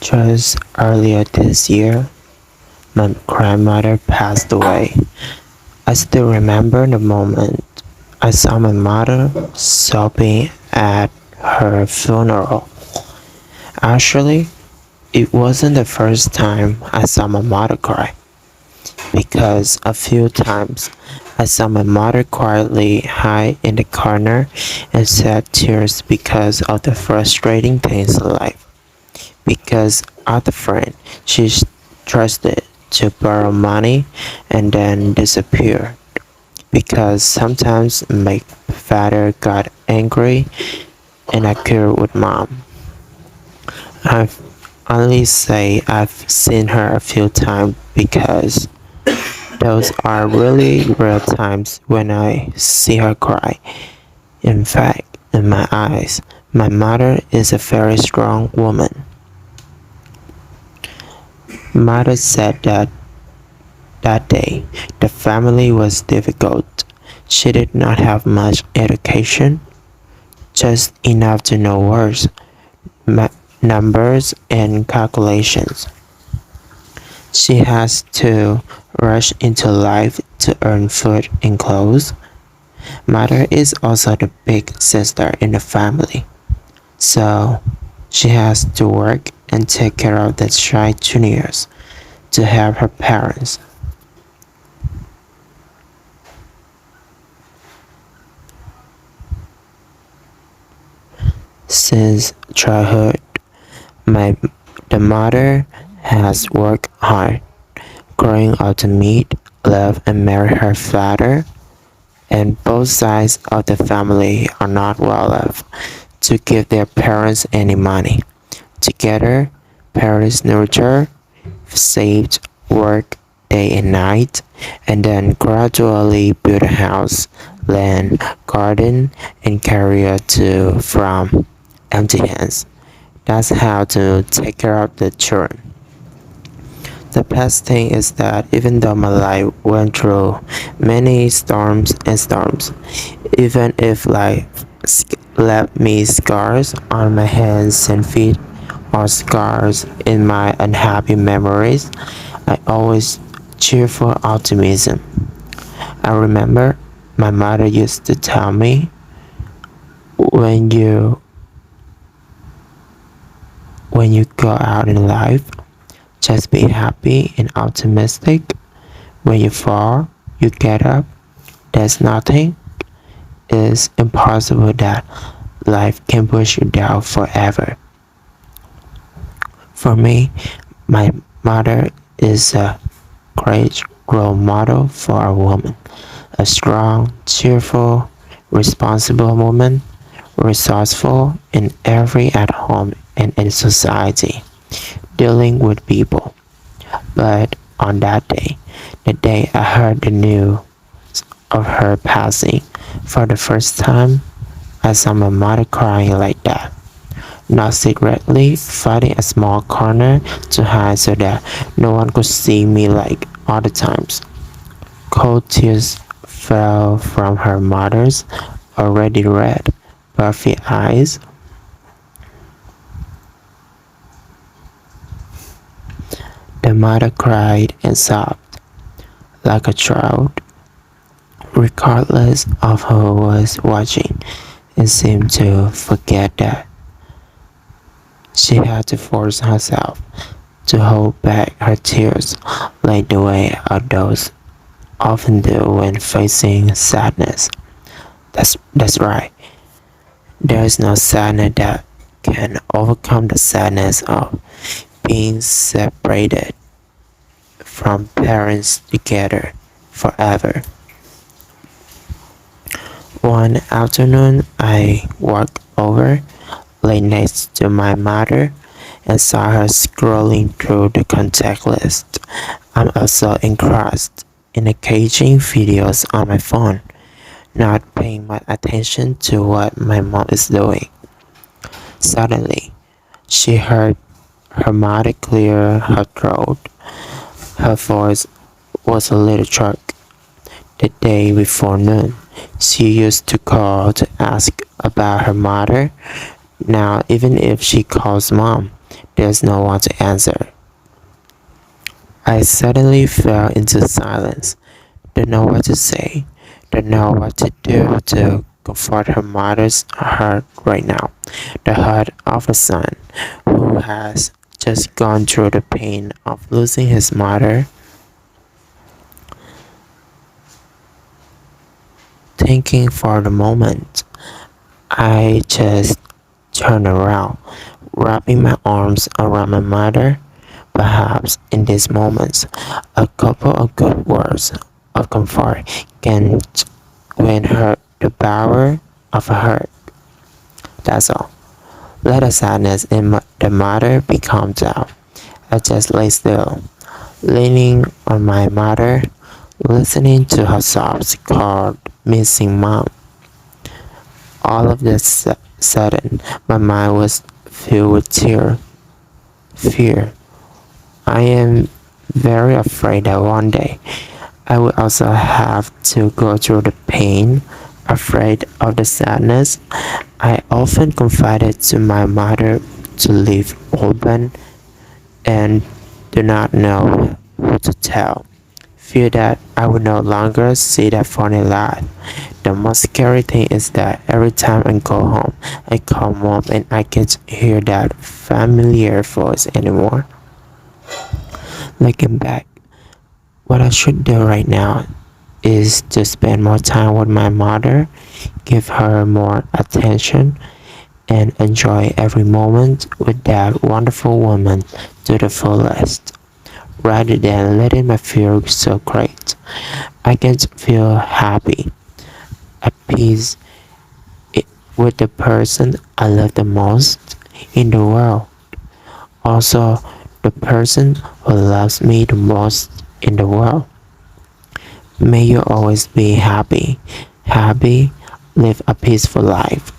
Just earlier this year, my grandmother passed away. I still remember the moment I saw my mother sobbing at her funeral. Actually, it wasn't the first time I saw my mother cry, because a few times I saw my mother quietly hide in the corner and shed tears because of the frustrating things in life. Because other friend she trusted to borrow money and then disappear. Because sometimes my father got angry and I quarreled with mom. I've only say I've seen her a few times because those are really rare times when I see her cry. In fact, in my eyes, my mother is a very strong woman. Mother said that day the family was difficult. She did not have much education, just enough to know words, numbers, and calculations. She has to rush into life to earn food and clothes. Mother is also the big sister in the family, so she has to work and take care of the shy juniors to help her parents. Since childhood, my the mother has worked hard, growing up to meet, love, and marry her father, and both sides of the family are not well off to give their parents any money. Together, parents nurture, saved, work day and night, and then gradually build a house, land, garden, and career to from empty hands. That's how to take care of the children. The best thing is that even though my life went through many storms, even if life left me scars on my hands and feet or scars in my unhappy memories, I always cheerful optimism. I remember my mother used to tell me, when you when you go out in life, just be happy and optimistic. When you fall, you get up. There's nothing is impossible that life can push you down forever. For me, my mother is a great role model for a woman. A strong, cheerful, responsible woman, resourceful in every at home and in society, dealing with people. But on that day, the day I heard the news of her passing, for the first time, I saw my mother crying like that. Not secretly, fighting a small corner to hide so that no one could see me like other times. Cold tears fell from her mother's already red, puffy eyes. The mother cried and sobbed like a child, regardless of who was watching, and seemed to forget that she had to force herself to hold back her tears like the way adults often do when facing sadness. That's right. There is no sadness that can overcome the sadness of being separated from parents together forever. One afternoon, I walked over, lay next to my mother, and saw her scrolling through the contact list. I'm also engrossed in engaging videos on my phone, not paying much attention to what my mom is doing. Suddenly, she heard her mother clear her throat. Her voice was a little choked. The day before noon, she used to call to ask about her mother. Now, even if she calls mom, there's no one to answer. I suddenly fell into silence. Don't know what to say. Don't know what to do to comfort her mother's heart right now. The heart of a son who has just gone through the pain of losing his mother. Thinking for the moment, I just turned around, wrapping my arms around my mother. Perhaps in these moments, a couple of good words of comfort can win her the power of a hurt. That's all. Let the sadness in the mother be calmed down. I just lay still, leaning on my mother, listening to her sobs called missing mom. All of this sudden, my mind was filled with fear. I am very afraid that one day I will also have to go through the pain, afraid of the sadness. I often confided to my mother to leave open and do not know who to tell. Fear that I will no longer see that funny laugh. The most scary thing is that every time I go home, I come home and I can't hear that familiar voice anymore. Looking back, what I should do right now is to spend more time with my mother, give her more attention, and enjoy every moment with that wonderful woman to the fullest, rather than letting my feel so great. I can feel happy, at peace with the person I love the most in the world. Also, the person who loves me the most in the world. May you always be happy, live a peaceful life.